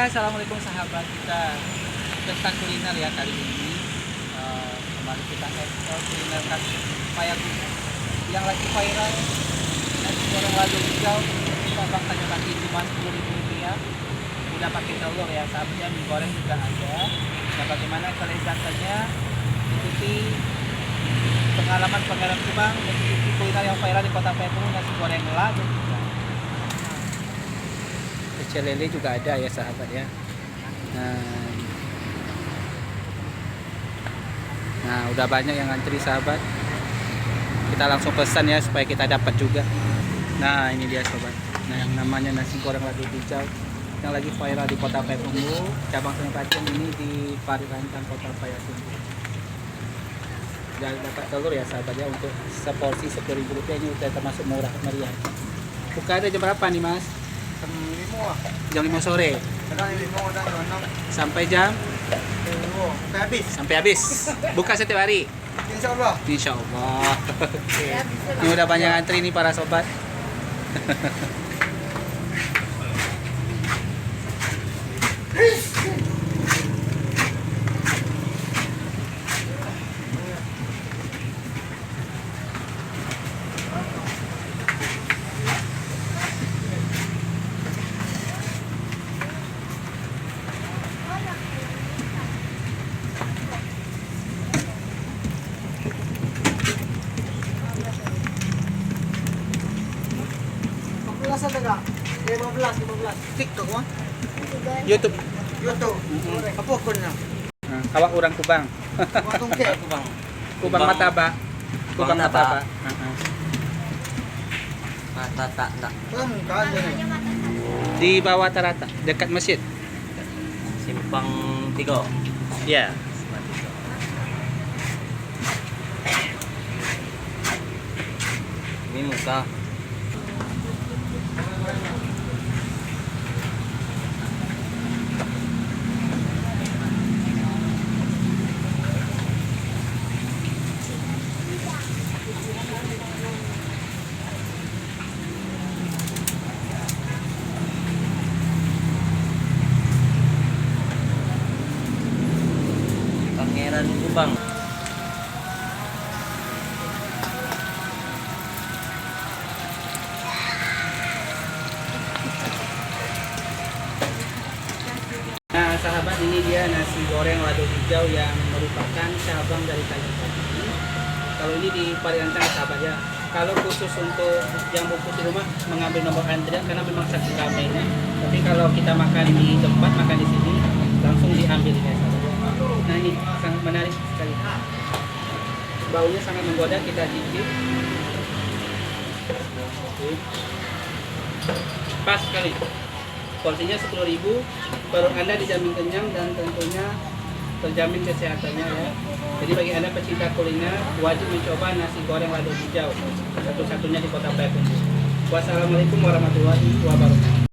Ya, assalamualaikum sahabat kita. Tentang kuliner ya kali ini. Kembali kita ekspor kuliner khas Payakumbuh yang lagi viral. Nasi goreng lado hijau. Abang tanya kaki cuma Rp10.000. Udah pakai telur ya, sahabatnya mie goreng juga ada. Nah, bagaimana kelezatannya? Ikuti pengalaman Kubang mencicipi kuliner yang viral di Kota Payakumbuh, nasi goreng lado hijau. Pecel lele juga ada ya sahabat ya. Nah, udah banyak yang ngantri sahabat. Kita langsung pesan ya supaya kita dapat juga. Nah, ini dia sobat. Nah, yang namanya nasi goreng lado hijau yang lagi viral di Kota Payakumbuh, cabang Senopati ini di Parirantang Kota Payakumbuh. Dan dapat telur ya sahabat ya, untuk seporsi Rp10.000 ini udah termasuk murah meriah. Buka ada jam berapa nih Mas? Jam 5 sore. Sampai jam? Sampai habis. Buka setiap hari. Insya Allah. Ini udah banyak antri nih para sobat. Ada 15. TikTok mah? YouTube. Apa akunnya? Kawak orang Kubang. Kubang Mataba. Kubang Mataba. Mata tak nak Di bawah Tarata, dekat masjid. simpang 3. Ya. Ini muka Pangeran Kubang. Nah sahabat, ini dia nasi goreng lado hijau yang merupakan cabang dari Tanjung Pati. Kalau ini di Parirantang sahabat ya. Kalau khusus untuk yang bungkus di rumah mengambil nomor antrian karena memang saking ramainya. Tapi kalau kita makan di tempat, makan di sini langsung diambil ya sahabat. Nah ini sangat menarik sekali. Baunya sangat menggoda, kita cicip. Oke. Pas sekali. Porsinya Rp10.000, baru Anda dijamin kenyang dan tentunya terjamin kesehatannya ya. Jadi bagi Anda pecinta kuliner, wajib mencoba nasi goreng lado hijau, satu-satunya di Kota Payakumbuh. Wassalamualaikum warahmatullahi wabarakatuh.